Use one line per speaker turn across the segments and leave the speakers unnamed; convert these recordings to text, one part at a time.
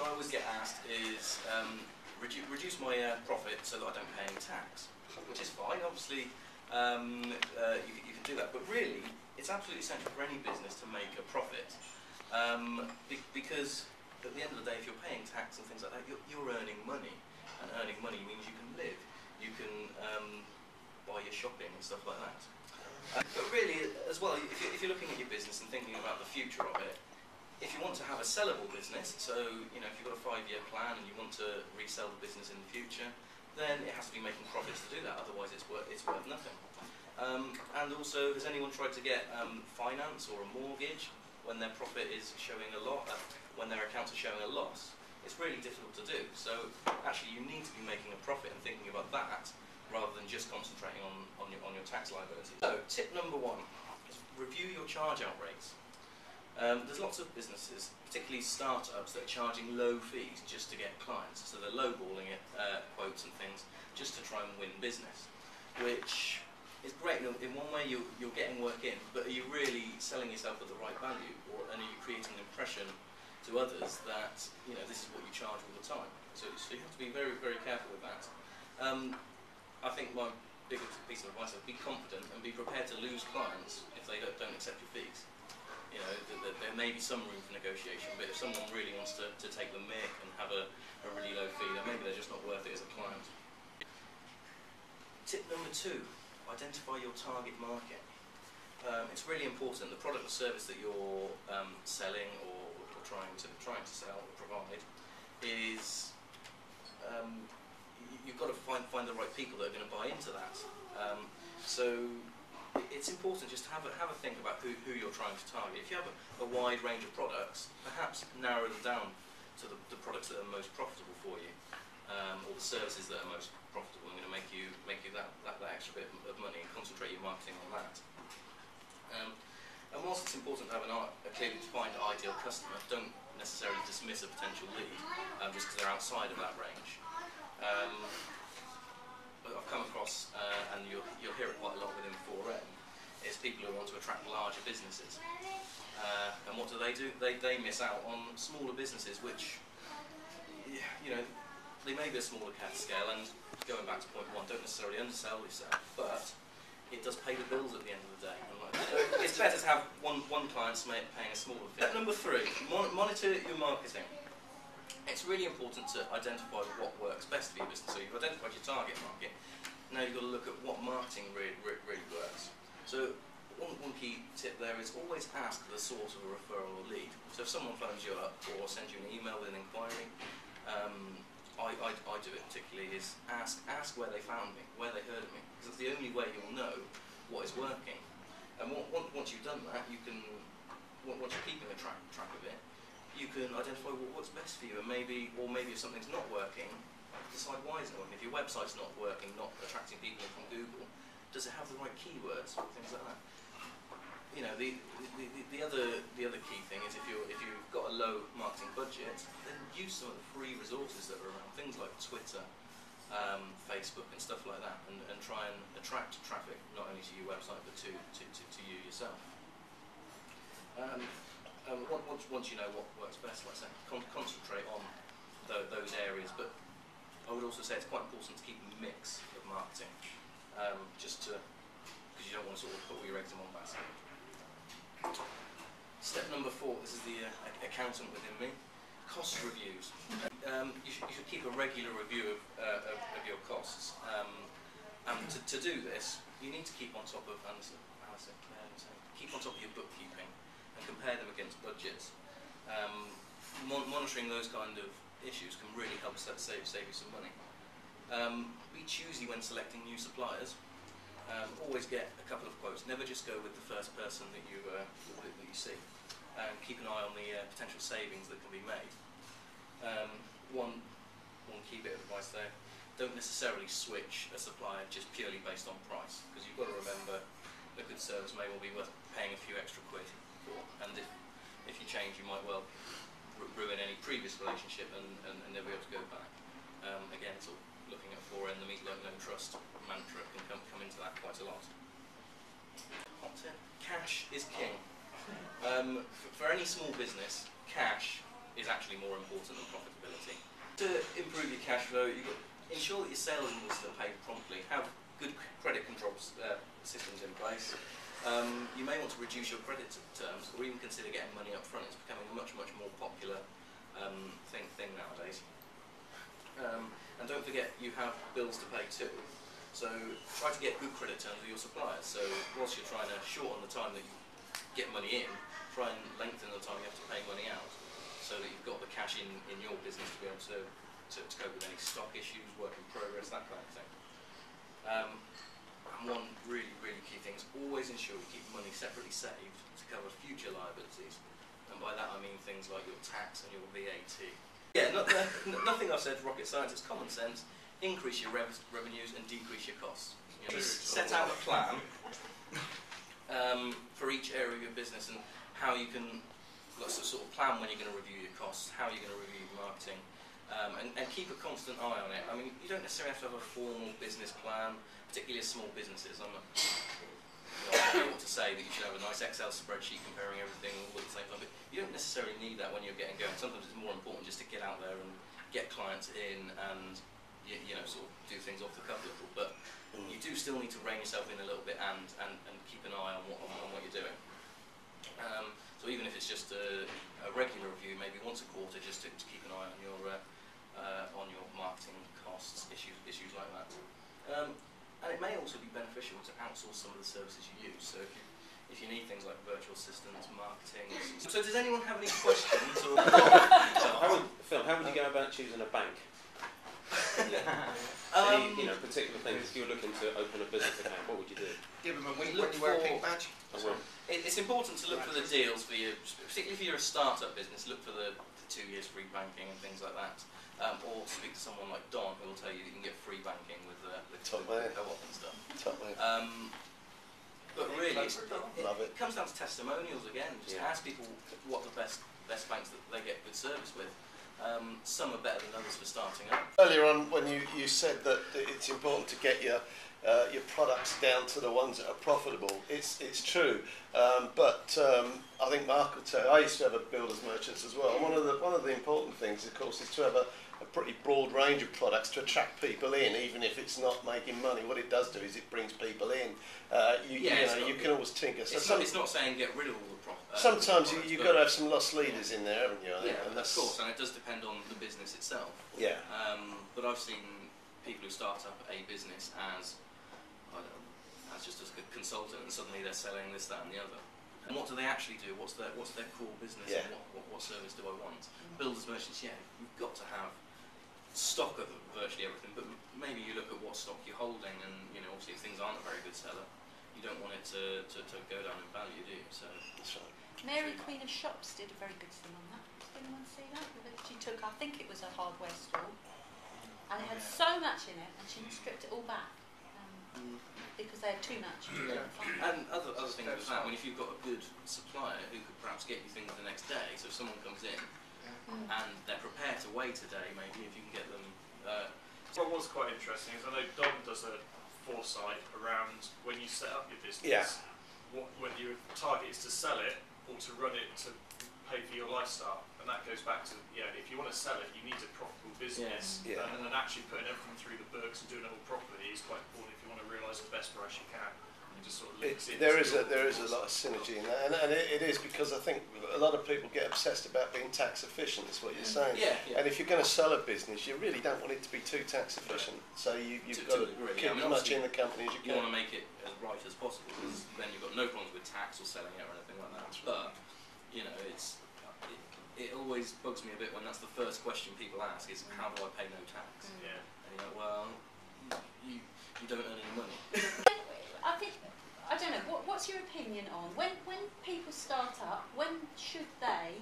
I always get asked is reduce my profit so that I don't pay any tax, which is fine. Obviously, you can do that, but really, it's absolutely essential for any business to make a profit, because at the end of the day, if you're paying tax and things like that, you're earning money, and earning money means you can live, you can buy your shopping and stuff like that. But really, as well, if you're looking at your business and thinking about the future of it, if you want to have a sellable business, so if you've got a 5-year plan and you want to resell the business in the future, then it has to be making profits to do that. Otherwise, it's worth nothing. And also, has anyone tried to get finance or a mortgage when their profit is showing a lot, when their accounts are showing a loss? It's really difficult to do. So actually, you need to be making a profit and thinking about that rather than just concentrating on your tax liability. So tip number 1 is review your charge-out rates. There's lots of businesses, particularly startups, that are charging low fees just to get clients. So they're lowballing it, quotes and things, just to try and win business, which is great. In one way, you're getting work in, but are you really selling yourself at the right value, and are you creating an impression to others that this is what you charge all the time? So you have to be very, very careful with that. I think my biggest piece of advice is be confident and be prepared to lose clients if they don't accept your fees. There may be some room for negotiation, but if someone really wants to take the mick and have a really low fee, then maybe they're just not worth it as a client. Tip number 2, identify your target market. It's really important. The product or service that you're selling or trying to sell or provide is you've got to find the right people that are going to buy into that. So it's important just to have a think about who you're trying to target. If you have a wide range of products, perhaps narrow them down to the products that are most profitable for you, or the services that are most profitable and going to make you that extra bit of money, and concentrate your marketing on that. And whilst it's important to have a clearly defined ideal customer, don't necessarily dismiss a potential lead just because they're outside of that range. I've come across, and you'll hear it quite a lot within 4M, is people who want to attract larger businesses. And what do? They miss out on smaller businesses, which, they may be a smaller scale, and going back to point 1, don't necessarily undersell yourself, but it does pay the bills at the end of the day. It's better to have one client paying a smaller fee. Number 3, monitor your marketing. It's really important to identify what works best for your business. So you've identified your target market. Now you've got to look at what marketing really works. So one key tip there is always ask the source of a referral or lead. So if someone phones you up or sends you an email with an inquiry, I do it particularly, is ask where they found me, where they heard of me, because it's the only way you'll know what is working. And once you've done that, you can, once you're keeping a track of it, you can identify what's best for you, and maybe if something's not working, decide why it's not working. If your website's not working, not attracting people from Google, does it have the right keywords, things like that? The other key thing is if you've got a low marketing budget, then use some of the free resources that are around, things like Twitter, Facebook, and stuff like that, and try and attract traffic not only to your website but to you yourself. Once you know what works best, like I say, concentrate on those areas. But I would also say it's quite important to keep a mix of marketing, because you don't want to sort of put all your eggs in one basket. Step number 4. This is the accountant within me. Cost reviews. You should keep a regular review of your costs. And to do this, you need to keep on top of your bookkeeping and compare them against budgets. Monitoring those kind of issues can really help save you some money. Be choosy when selecting new suppliers. Always get a couple of quotes. Never just go with the first person that you see. And keep an eye on the potential savings that can be made. One key bit of advice there: don't necessarily switch a supplier just purely based on price, because you've got to remember a good service may well be worth paying a few extra quid for, and if you change, you might well ruin any previous relationship and never be able to go back. Again, it's all looking at 4M, the meet, learn, no trust mantra can come into that quite a lot. Hot tip: cash is king. For any small business, cash is actually more important than profitability. To improve your cash flow, you've got to ensure that your sales invoices are paid promptly. Have good credit control systems in place. You may want to reduce your credit terms, or even consider getting money up front. It's becoming a much more popular thing nowadays. And don't forget, you have bills to pay too. So try to get good credit terms with your suppliers. So whilst you're trying to shorten the time that you get money in, try and lengthen the time you have to pay money out, so that you've got the cash in your business to be able to cope with any stock issues, work in progress, that kind of thing. And one really key thing is always ensure you keep money separately saved to cover future liabilities. And by that I mean things like your tax and your VAT. Yeah, nothing I've said is rocket science, it's common sense. Increase your revenues and decrease your costs. You know, set out a plan for each area of your business and how you can sort of plan when you're going to review your costs, how you're going to review your marketing, and keep a constant eye on it. I mean, you don't necessarily have to have a formal business plan, particularly as small businesses. I don't know what to say that you should have a nice Excel spreadsheet comparing everything all at the same time, but you don't necessarily need that when you're getting going. Sometimes it's more important just to get out there and get clients in and you know, sort of do things off the cuff a little, but you do still need to rein yourself in a little bit and keep an eye on what you're doing. So even if it's just a regular review, maybe once a quarter, just to keep an eye on your marketing costs, issues like that. And it may also be beneficial to outsource some of the services you use. So if you need things like virtual assistants, marketing. So does anyone have any questions? Or
Phil, how would you go about choosing a bank? You know, particular things. If you're looking to open a business account, what would you do?
Give them a wink when you wear a pink badge.
It's important to look for the deals for you, particularly if you're a startup business. Look for the 2 years free banking and things like that. Or speak to someone like Don, who will tell you you can get free banking with co-op and stuff. But really, it comes down to testimonials again. Just ask people what the best banks that they get good service with. Some are better than others for starting up.
Earlier on, when you said that it's important to get your products down to the ones that are profitable, it's true. But I think Mark will tell you, I used to have a builders merchants as well. And one of the important things, of course, is to have a pretty broad range of products to attract people in, even if it's not making money. What it does do is it brings people in. You can always tinker. So
it's not saying get rid of all the profit.
Sometimes you've got to have some lost leaders in there, haven't you?
And of course, and it does depend on the business itself.
Yeah.
But I've seen people who start up a business as just as a consultant, and suddenly they're selling this, that, and the other. And what do they actually do? What's their core business?
Yeah.
And what service do I want? Builders merchants, you've got to have stock of virtually everything, but maybe you look at what stock you're holding, and obviously if things aren't a very good seller, you don't want it to go down in value, do you? So
that's right.
Mary, Queen of Shops, did a very good thing on that. Did anyone see that? She took, I think it was a hardware store, and it had so much in it, and she stripped it all back because they had too much.
And other things with that. I mean, if you've got a good supplier who could perhaps get you things the next day, so if someone comes in and they're prepared to wait a day, maybe if you can get them.
What was quite interesting is I know Don does a foresight around when you set up your business.
Yeah.
When your target is to sell it or to run it to pay for your lifestyle, and that goes back to if you want to sell it, you need a profitable business, and then actually putting everything through the books and doing it all properly is quite important if you want to realise the best price you can. Just sort of
there is a lot of synergy in that, and it is because I think a lot of people get obsessed about being tax efficient. Is what you're saying.
Yeah.
And if you're going to sell a business, you really don't want it to be too tax efficient. So you've got to keep as much in the company as you can.
You want to make it as right as possible, because then you've got no problems with tax or selling it or anything like that. But it always bugs me a bit when that's the first question people ask is, how do I pay no tax?
Yeah.
And you're like, well, you don't earn any money.
I don't know. What's your opinion on when people start up? When should they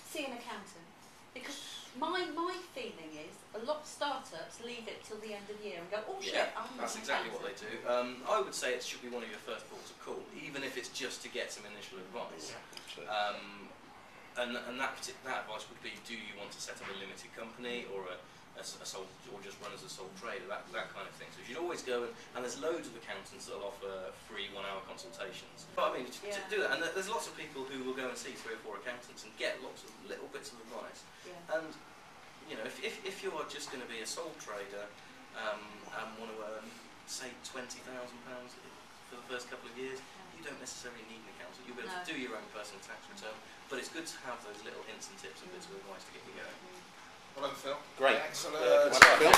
see an accountant? Because my feeling is a lot of startups leave it till the end of the year and go, oh shit,
that's exactly what they do. I would say it should be one of your first ports of call, even if it's just to get some initial advice. And that advice would be: do you want to set up a limited company or a a sole, or just run as a sole trader, that kind of thing. So you should always go and there's loads of accountants that'll offer free 1-hour consultations. But I mean, to do that, and there's lots of people who will go and see 3 or 4 accountants and get lots of little bits of advice. And you know, if you are just going to be a sole trader and want to earn, say, £20,000 for the first couple of years, you don't necessarily need an accountant. You'll be able to do your own personal tax return, but it's good to have those little hints and tips and bits of advice to get you going.
Well done, Phil.
Great.
Excellent.
Well done, Phil.